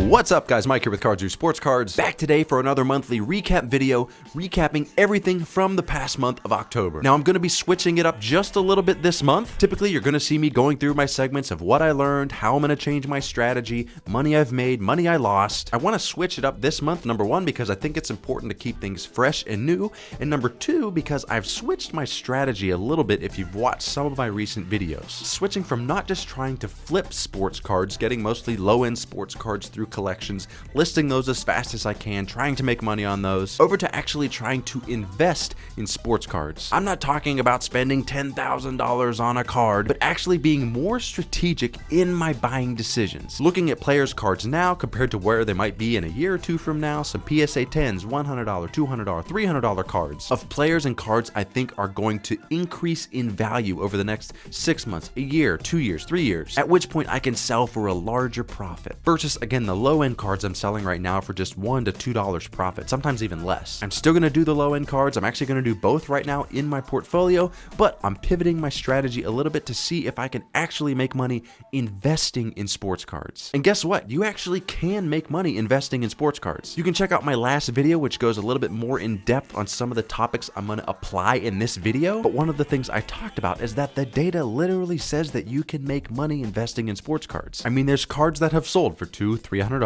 What's up, guys? Mike here with Cards Review Sports Cards, back today for another monthly recap video, recapping everything from the past month of October. Now, I'm going to be switching it up just a little bit this month. Typically, you're going to see me going through my segments of what I learned, how I'm going to change my strategy, money I've made, money I lost. I want to switch it up this month, number one, because I think it's important to keep things fresh and new, and number two, because I've switched my strategy a little bit if you've watched some of my recent videos. Switching from not just trying to flip sports cards, getting mostly low-end sports cards through collections, listing those as fast as I can, trying to make money on those, over to actually trying to invest in sports cards. I'm not talking about spending $10,000 on a card, but actually being more strategic in my buying decisions. Looking at players' cards now compared to where they might be in a year or two from now, some PSA 10s, $100, $200, $300 cards of players and cards I think are going to increase in value over the next 6 months, a year, 2 years, 3 years, at which point I can sell for a larger profit. Versus, again, the low-end cards I'm selling right now for just $1 to $2 profit, sometimes even less. I'm still going to do the low-end cards. I'm actually going to do both right now in my portfolio, but I'm pivoting my strategy a little bit to see if I can actually make money investing in sports cards. And guess what? You actually can make money investing in sports cards. You can check out my last video, which goes a little bit more in depth on some of the topics I'm going to apply in this video. But one of the things I talked about is that the data literally says that you can make money investing in sports cards. I mean, there's cards that have sold for $200, $300.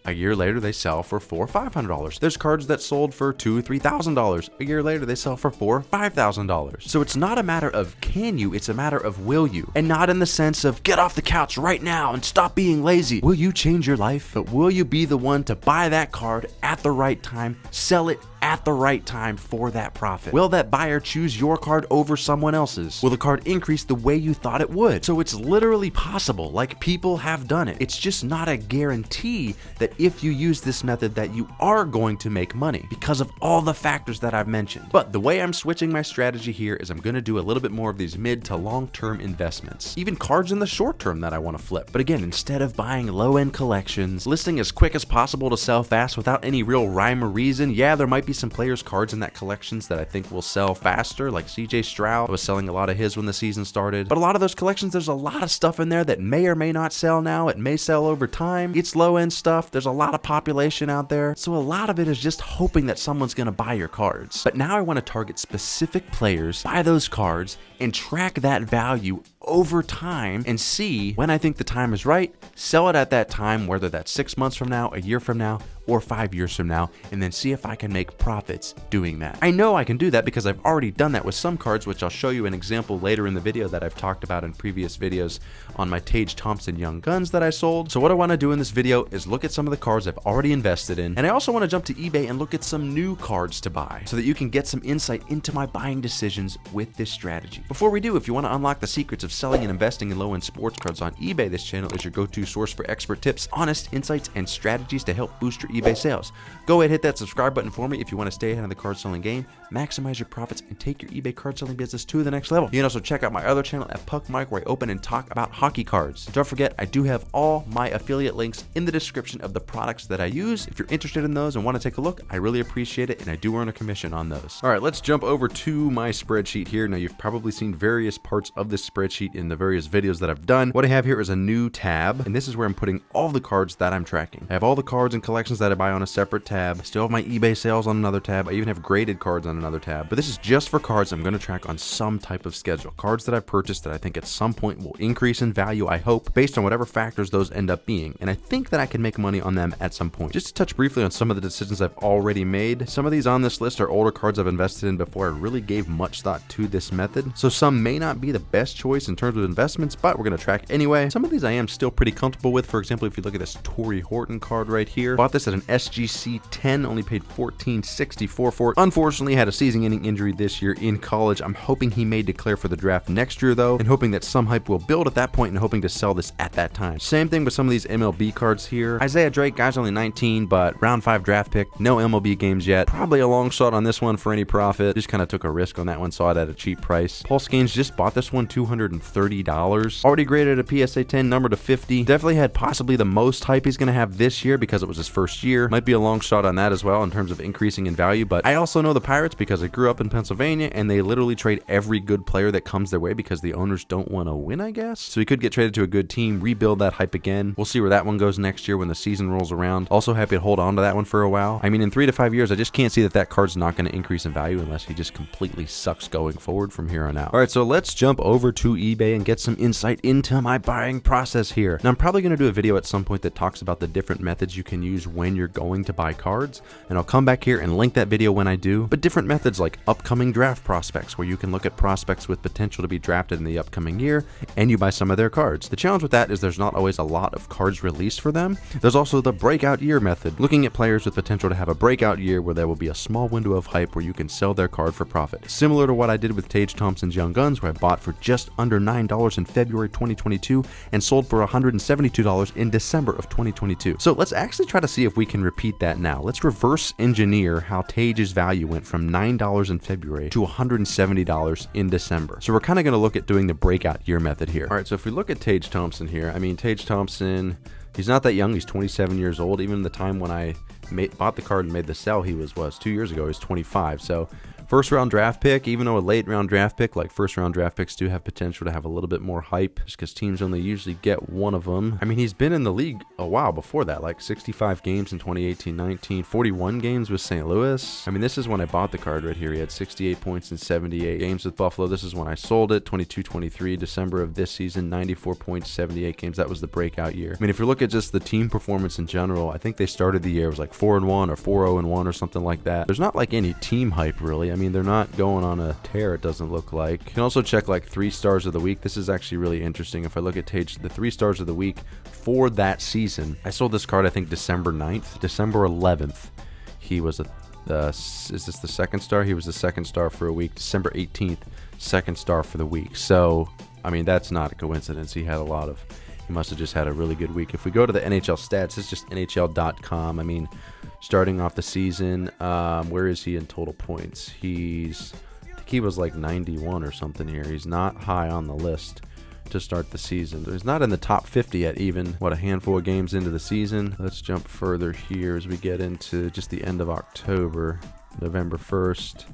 A year later, they sell for $400, $500. There's cards that sold for $2,000, $3,000. A year later, they sell for $4,000, $5,000. So it's not a matter of can you, it's a matter of will you. And not in the sense of get off the couch right now and stop being lazy. Will you change your life? But will you be the one to buy that card at the right time, sell it at the right time for that profit? Will that buyer choose your card over someone else's? Will the card increase the way you thought it would? So it's literally possible, like people have done it. It's just not a guarantee that if you use this method that you are going to make money because of all the factors that I've mentioned. But the way I'm switching my strategy here is I'm going to do a little bit more of these mid to long-term investments, even cards in the short term that I want to flip. But again, instead of buying low-end collections, listing as quick as possible to sell fast without any real rhyme or reason, yeah, there might be some players' cards in that collections that I think will sell faster, like CJ Stroud. I was selling a lot of his when the season started. But a lot of those collections, there's a lot of stuff in there that may or may not sell now. It may sell over time. It's low-end stuff. There's a lot of population out there. So a lot of it is just hoping that someone's going to buy your cards. But now I want to target specific players, buy those cards, and track that value over time and see when I think the time is right, sell it at that time, whether that's 6 months from now, a year from now, or 5 years from now, and then see if I can make profits doing that. I know I can do that because I've already done that with some cards, which I'll show you an example later in the video that I've talked about in previous videos on my Tage Thompson Young Guns that I sold. So what I want to do in this video is look at some of the cards I've already invested in, and I also want to jump to eBay and look at some new cards to buy so that you can get some insight into my buying decisions with this strategy. Before we do, if you want to unlock the secrets of selling and investing in low-end sports cards on eBay, this channel is your go-to source for expert tips, honest insights, and strategies to help boost your eBay sales. Go ahead, hit that subscribe button for me if you want to stay ahead of the card selling game, maximize your profits, and take your eBay card selling business to the next level. You can also check out my other channel at Puck Mike, where I open and talk about hockey cards. And don't forget, I do have all my affiliate links in the description of the products that I use. If you're interested in those and want to take a look, I really appreciate it, and I do earn a commission on those. All right, let's jump over to my spreadsheet here. Now, you've probably seen various parts of this spreadsheet in the various videos that I've done. What I have here is a new tab, and this is where I'm putting all the cards that I'm tracking. I have all the cards and collections that I buy on a separate tab. I still have my eBay sales on another tab. I even have graded cards on another tab. But this is just for cards I'm going to track on some type of schedule. Cards that I've purchased that I think at some point will increase in value, I hope, based on whatever factors those end up being. And I think that I can make money on them at some point. Just to touch briefly on some of the decisions I've already made. Some of these on this list are older cards I've invested in before I really gave much thought to this method. So some may not be the best choice in terms of investments, but we're going to track anyway. Some of these I am still pretty comfortable with. For example, if you look at this Torrey Horton card right here, bought this at an SGC 10, only paid $14.64 for it. Unfortunately, had a season-ending injury this year in college. I'm hoping he may declare for the draft next year though, and hoping that some hype will build at that point and hoping to sell this at that time. Same thing with some of these MLB cards here. Isaiah Drake, guy's only 19, but round 5 draft pick, no MLB games yet. Probably a long shot on this one for any profit. Just kind of took a risk on that one, saw it at a cheap price. Paul Skeens just bought this one $230. Already graded a PSA 10, number to 50. Definitely had possibly the most hype he's going to have this year because it was his first year. Might be a long shot on that as well in terms of increasing in value, but I also know the Pirates because I grew up in Pennsylvania and they literally trade every good player that comes their way because the owners don't want to win, I guess. So he could get traded to a good team, rebuild that hype again. We'll see where that one goes next year when the season rolls around. Also happy to hold on to that one for a while. I mean, in 3 to 5 years, I just can't see that card's not going to increase in value unless he just completely sucks going forward from here on out. All right, so let's jump over to eBay and get some insight into my buying process here. Now, I'm probably going to do a video at some point that talks about the different methods you can use when you're going to buy cards, and I'll come back here and link that video when I do. But different methods like upcoming draft prospects, where you can look at prospects with potential to be drafted in the upcoming year, and you buy some of their cards. The challenge with that is there's not always a lot of cards released for them. There's also the breakout year method, looking at players with potential to have a breakout year where there will be a small window of hype where you can sell their card for profit. Similar to what I did with Tage Thompson's Young Guns, where I bought for just under $9 in February 2022 and sold for $172 in December of 2022. So let's actually try to see if we can repeat that now. Let's reverse engineer how Tage's value went from $9 in February to $170 in December. So we're kind of going to look at doing the breakout year method here. All right, so if we look at Tage Thompson here, I mean, Tage Thompson, he's not that young. He's 27 years old. Even the time when I bought the card and made the sell, he was 2 years ago. He was 25. So first round draft pick, even though a late round draft pick, like first round draft picks do have potential to have a little bit more hype just because teams only usually get one of them. I mean, he's been in the league a while before that, like 65 games in 2018-19, 41 games with St. Louis. I mean, this is when I bought the card right here. He had 68 points in 78 games with Buffalo. This is when I sold it, 22-23, December of this season, 94 points, 78 games. That was the breakout year. I mean, if you look at just the team performance in general, I think they started the year, it was like 4-1 or 4-0-1 or something like that. There's not like any team hype really. I mean, they're not going on a tear, it doesn't look like. You can also check like 3 stars of the week. This is actually really interesting. If I look at Tage, the 3 stars of the week for that season, I sold this card, I think December 9th, December 11th. He was is this the second star? He was the second star for a week. December 18th, second star for the week. So, I mean, that's not a coincidence. He must have just had a really good week. If we go to the NHL stats, it's just NHL.com. I mean, starting off the season, where is he in total points? I think he was like 91 or something here. He's not high on the list to start the season. He's not in the top 50 yet, even, a handful of games into the season. Let's jump further here as we get into just the end of October, November 1st.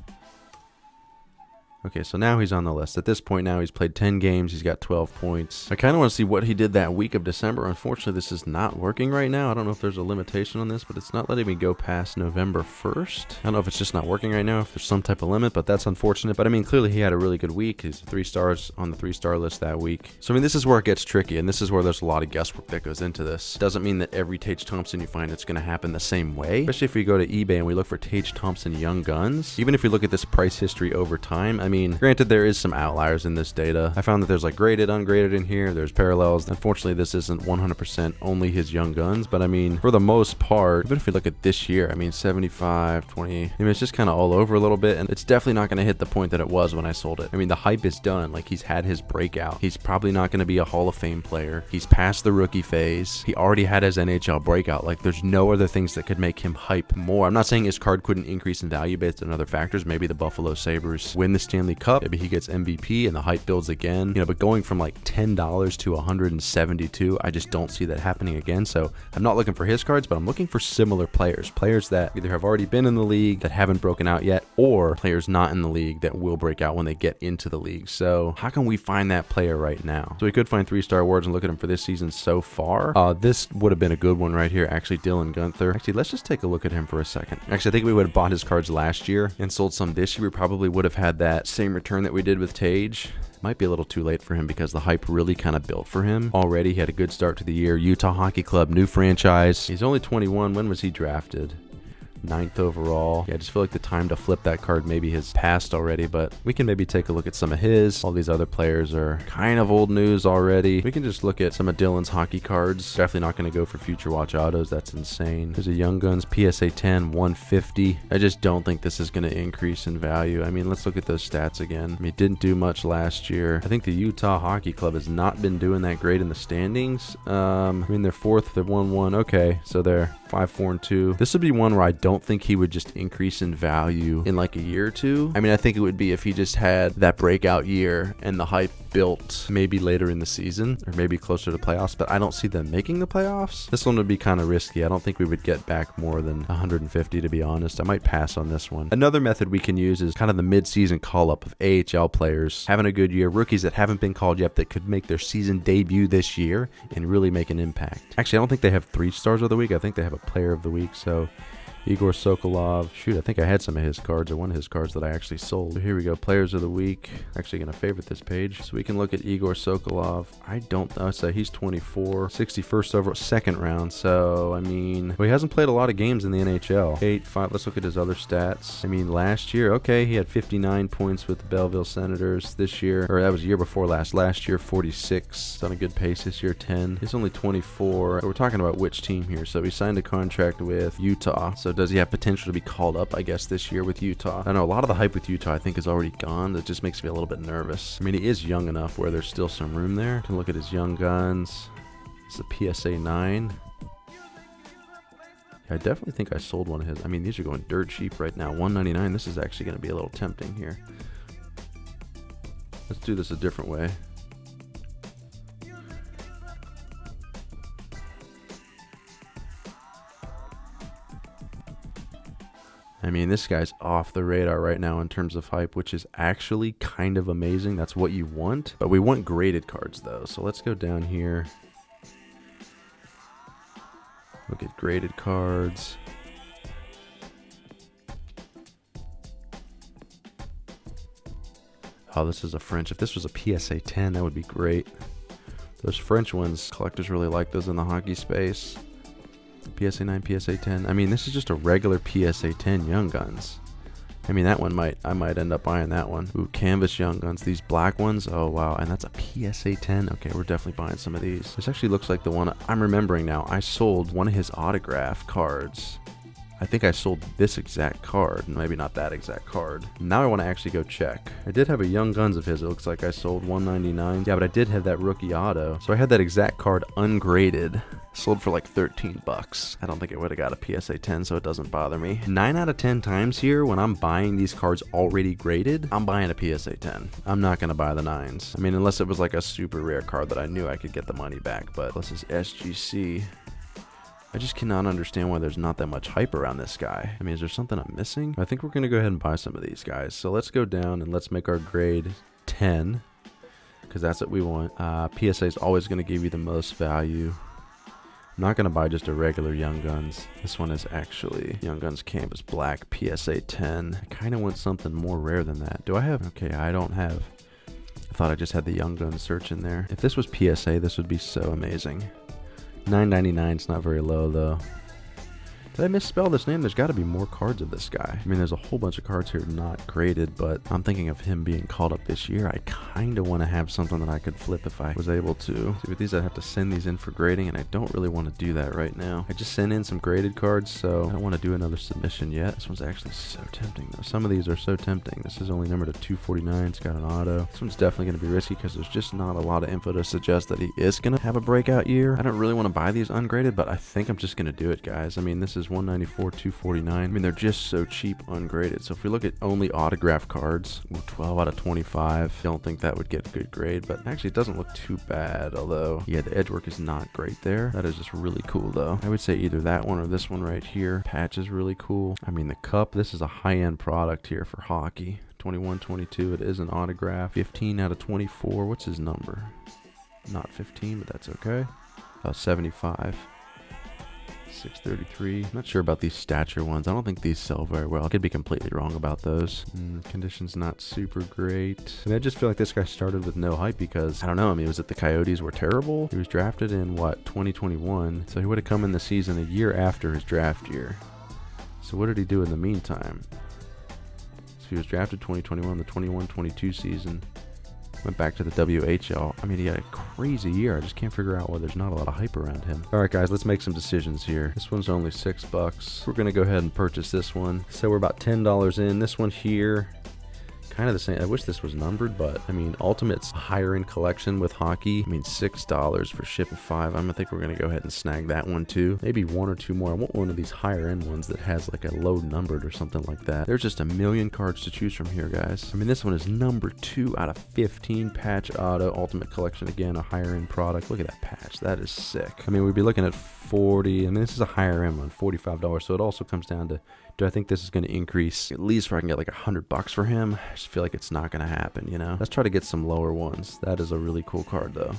Okay, so now he's on the list. At this point now, he's played 10 games. He's got 12 points. I kind of want to see what he did that week of December. Unfortunately, this is not working right now. I don't know if there's a limitation on this, but it's not letting me go past November 1st. I don't know if it's just not working right now, if there's some type of limit, but that's unfortunate. But I mean, clearly he had a really good week. He's 3 stars on the 3-star list that week. So I mean, this is where it gets tricky, and this is where there's a lot of guesswork that goes into this. Doesn't mean that every Tage Thompson you find it's going to happen the same way, especially if we go to eBay and we look for Tage Thompson Young Guns. Even if we look at this price history over time, I mean, granted, there is some outliers in this data. I found that there's like graded, ungraded in here. There's parallels. Unfortunately, this isn't 100% only his Young Guns, but I mean, for the most part, even if we look at this year, I mean, 75, 20, I mean, it's just kind of all over a little bit, and it's definitely not going to hit the point that it was when I sold it. I mean, the hype is done. Like, he's had his breakout. He's probably not going to be a Hall of Fame player. He's past the rookie phase. He already had his NHL breakout. Like, there's no other things that could make him hype more. I'm not saying his card couldn't increase in value based on other factors. Maybe the Buffalo Sabres win the Stanley Cup. Maybe he gets MVP and the hype builds again, but going from like $10 to $172, I just don't see that happening again. So I'm not looking for his cards, but I'm looking for similar players that either have already been in the league that haven't broken out yet, or players not in the league that will break out when they get into the league. So how can we find that player right now? So we could find 3-star awards and look at them for this season so far. This would have been a good one right here, actually. Dylan Guenther. Actually, let's just take a look at him for a second. Actually, I think we would have bought his cards last year and sold some this year. We probably would have had that same return that we did with Tage. Might be a little too late for him because the hype really kind of built for him already. He had a good start to the year. Utah Hockey Club, new franchise. He's only 21. When was he drafted? 9th overall. Yeah, I just feel like the time to flip that card maybe has passed already, but we can maybe take a look at some of his. All these other players are kind of old news already. We can just look at some of Dylan's hockey cards. Definitely not going to go for Future Watch autos. That's insane. There's a Young Guns PSA 10 150. I just don't think this is going to increase in value. I mean, let's look at those stats again. I mean, it didn't do much last year. I think the Utah Hockey Club has not been doing that great in the standings. I mean, they're 4th. They're 1-1. Okay, so they're 5, 4, and 2. This would be one where I don't think he would just increase in value in like a year or two. I mean, I think it would be if he just had that breakout year and the hype built maybe later in the season or maybe closer to playoffs, but I don't see them making the playoffs. This one would be kind of risky. I don't think we would get back more than 150, to be honest. I might pass on this one. Another method we can use is kind of the mid-season call-up of AHL players having a good year, rookies that haven't been called yet that could make their season debut this year and really make an impact. Actually, I don't think they have 3 stars of the week. I think they have a player of the week. So Egor Sokolov. Shoot, I think I had some of his cards, or one of his cards that I actually sold. So here we go, players of the week. Actually going to favorite this page. So we can look at Egor Sokolov. I don't know. So he's 24, 61st overall, second round. So, I mean, well, he hasn't played a lot of games in the NHL. 8, 5. Let's look at his other stats. I mean, last year, okay, he had 59 points with the Belleville Senators this year, or that was the year before last. Last year, 46. He's on a good pace this year, 10. He's only 24. So we're talking about which team here. So he signed a contract with Utah. So does he have potential to be called up, I guess, this year with Utah? I know a lot of the hype with Utah, I think, is already gone. That just makes me a little bit nervous. I mean, he is young enough where there's still some room there. You can look at his young guns. It's a PSA 9. I definitely think I sold one of his. I mean, these are going dirt cheap right now. $199. This is actually going to be a little tempting here. Let's do this a different way. I mean, this guy's off the radar right now in terms of hype, which is actually kind of amazing. That's what you want. But we want graded cards, though. So let's go down here. Look at graded cards. Oh, this is a French. If this was a PSA 10, that would be great. Those French ones, collectors really like those in the hockey space. PSA 9, PSA 10. I mean, this is just a regular PSA 10 Young Guns. I mean, that one I might end up buying that one. Ooh, Canvas Young Guns. These black ones. Oh, wow. And that's a PSA 10. Okay, we're definitely buying some of these. This actually looks like the one I'm remembering now. I sold one of his autograph cards. I think I sold this exact card, maybe not that exact card. Now I want to actually go check. I did have a Young Guns of his. It looks like I sold $199. Yeah, but I did have that rookie auto. So I had that exact card ungraded. Sold for like 13 bucks. I don't think it would have got a PSA 10, so it doesn't bother me. 9 out of 10 times here, when I'm buying these cards already graded, I'm buying a PSA 10. I'm not going to buy the 9s. I mean, unless it was like a super rare card that I knew I could get the money back. But this is SGC. I just cannot understand why there's not that much hype around this guy. I mean, is there something I'm missing? I think we're going to go ahead and buy some of these guys. So let's go down and let's make our grade 10, because that's what we want. PSA is always going to give you the most value. I'm not going to buy just a regular Young Guns. This one is actually Young Guns Canvas Black PSA 10. I kind of want something more rare than that. Do I have? Okay, I don't have. I thought I just had the Young Guns search in there. If this was PSA, this would be so amazing. $9.99 is not very low, though. Did I misspell this name? There's got to be more cards of this guy. I mean, there's a whole bunch of cards here not graded, but I'm thinking of him being called up this year. I kind of want to have something that I could flip if I was able to. See, with these, I'd have to send these in for grading, and I don't really want to do that right now. I just sent in some graded cards, so I don't want to do another submission yet. This one's actually so tempting, though. Some of these are so tempting. This is only numbered to 249. It's got an auto. This one's definitely going to be risky because there's just not a lot of info to suggest that he is going to have a breakout year. I don't really want to buy these ungraded, but I think I'm just going to do it, guys. I mean, this is 194, 249. I mean, they're just so cheap ungraded. So if we look at only autograph cards, 12 out of 25. Don't think that would get a good grade, but actually it doesn't look too bad. Although, yeah, the edge work is not great there. That is just really cool, though. I would say either that one or this one right here. Patch is really cool. I mean, the cup, this is a high-end product here for hockey. 21, 22. It is an autograph. 15 out of 24. What's his number? Not 15, but that's okay. 75. 633. Not sure about these stature ones. I don't think these sell very well. I could be completely wrong about those. Condition's not super great. And I just feel like this guy started with no hype because, I don't know, I mean, was it the Coyotes were terrible? He was drafted in, what, 2021? So he would have come in the season a year after his draft year. So what did he do in the meantime? So he was drafted 2021, the 21-22 season. Went back to the WHL. I mean, he had a crazy year. I just can't figure out why there's not a lot of hype around him. All right, guys, let's make some decisions here. This one's only $6. We're going to go ahead and purchase this one. So we're about $10 in. This one here, kind of the same. I wish this was numbered, but I mean, Ultimate's higher end collection with hockey. I mean, $6 for shipping 5. I'm gonna think we're gonna go ahead and snag that one too. Maybe 1 or 2 more. I want one of these higher end ones that has like a low numbered or something like that. There's just a million cards to choose from here, guys. I mean, this one is number 2 out of 15. Patch auto Ultimate collection, again, a higher end product. Look at that patch. That is sick. I mean, we'd be looking at 40. I mean, this is a higher end one, $45. So it also comes down to, do I think this is going to increase at least where I can get like $100 for him? I just feel like it's not going to happen, you know? Let's try to get some lower ones. That is a really cool card though.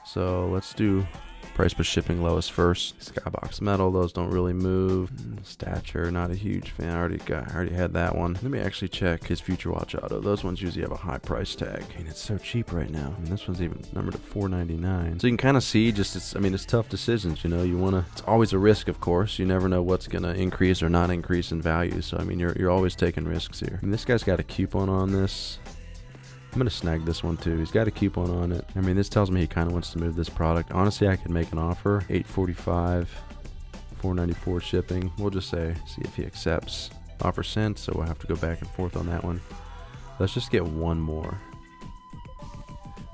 So let's do price per shipping lowest first. Skybox metal, those don't really move. Stature, not a huge fan. I already had that one. Let me actually check his Future Watch auto. Those ones usually have a high price tag. I mean, it's so cheap right now. I mean, this one's even numbered at $4.99. So you can kind of see it's tough decisions, you know. It's always a risk, of course. You never know what's gonna increase or not increase in value. So I mean, you're always taking risks here. And this guy's got a coupon on this. I'm going to snag this one too. He's got a coupon on it. I mean, this tells me he kind of wants to move this product. Honestly, I could make an offer. $845, $494 shipping. We'll just see if he accepts. Offer sent, so we'll have to go back and forth on that one. Let's just get one more.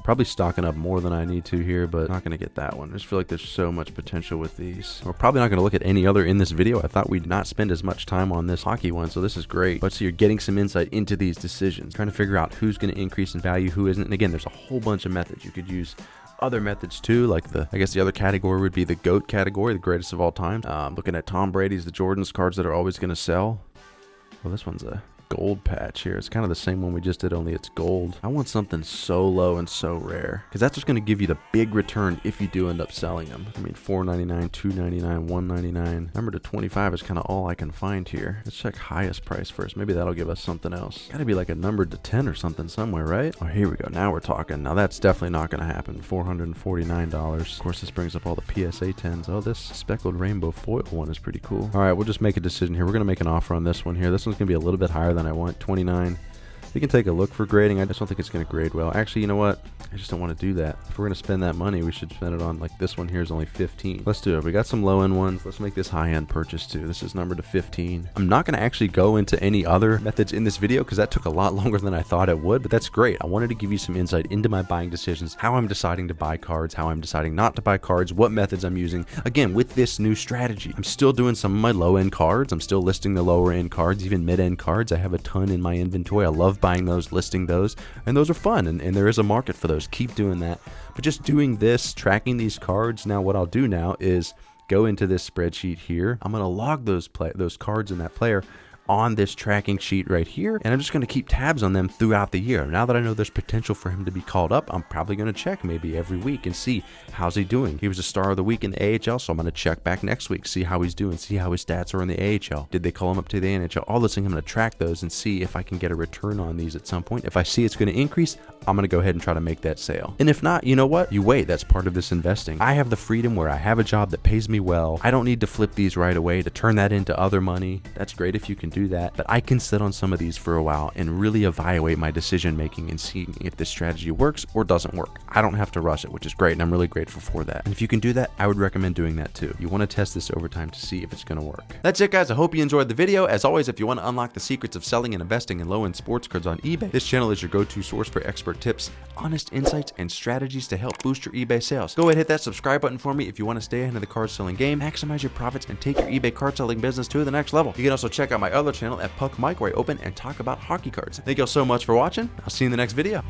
Probably stocking up more than I need to here, but not going to get that one. I just feel like there's so much potential with these. We're probably not going to look at any other in this video. I thought we'd not spend as much time on this hockey one, so this is great. But so you're getting some insight into these decisions, trying to figure out who's going to increase in value, who isn't. And again, there's a whole bunch of methods. You could use other methods too, like I guess the other category would be the GOAT category, the greatest of all time. Looking at Tom Brady's, the Jordan's cards that are always going to sell. Well, this one's a gold patch here. It's kind of the same one we just did, only it's gold. I want something so low and so rare, because that's what's going to give you the big return if you do end up selling them. I mean, $4.99, $2.99, $1.99. Number to 25 is kind of all I can find here. Let's check highest price first. Maybe that'll give us something else. Got to be like a number to 10 or something somewhere, right? Oh, here we go. Now we're talking. Now that's definitely not going to happen. $449. Of course, this brings up all the PSA 10s. Oh, this speckled rainbow foil one is pretty cool. All right, we'll just make a decision here. We're going to make an offer on this one here. This one's going to be a little bit higher than I want. 29. We can take a look for grading. I just don't think it's going to grade well. Actually, you know what? I just don't want to do that. If we're going to spend that money, we should spend it on, like, this one here is only 15. Let's do it. We got some low-end ones. Let's make this high-end purchase too. This is numbered to 15. I'm not going to actually go into any other methods in this video because that took a lot longer than I thought it would, but that's great. I wanted to give you some insight into my buying decisions, how I'm deciding to buy cards, how I'm deciding not to buy cards, what methods I'm using. Again, with this new strategy, I'm still doing some of my low-end cards. I'm still listing the lower-end cards, even mid-end cards. I have a ton in my inventory. I love buying those, listing those, and those are fun, and there is a market for those. Keep doing that. But just doing this, tracking these cards, now what I'll do now is go into this spreadsheet here. I'm going to log those cards in that player on this tracking sheet right here, and I'm just going to keep tabs on them throughout the year. Now that I know there's potential for him to be called up, I'm probably going to check maybe every week and see how's he doing. He was a star of the week in the AHL, so I'm going to check back next week, see how he's doing, see how his stats are in the AHL. Did they call him up to the NHL? All those things, I'm going to track those and see if I can get a return on these at some point. If I see it's going to increase, I'm going to go ahead and try to make that sale. And if not, you know what? You wait. That's part of this investing. I have the freedom where I have a job that pays me well. I don't need to flip these right away to turn that into other money. That's great if you can do that, but I can sit on some of these for a while and really evaluate my decision making and see if this strategy works or doesn't work. I don't have to rush it, which is great, and I'm really grateful for that. And if you can do that, I would recommend doing that too. You want to test this over time to see if it's going to work. That's it, guys. I hope you enjoyed the video. As always, if you want to unlock the secrets of selling and investing in low-end sports cards on eBay, this channel is your go-to source for expert tips, honest insights, and strategies to help boost your eBay sales. Go ahead and hit that subscribe button for me if you want to stay ahead of the card selling game, maximize your profits, and take your eBay card selling business to the next level. You can also check out my other channel at Puck Mike, where I open and talk about hockey cards. Thank you all so much for watching. I'll see you in the next video.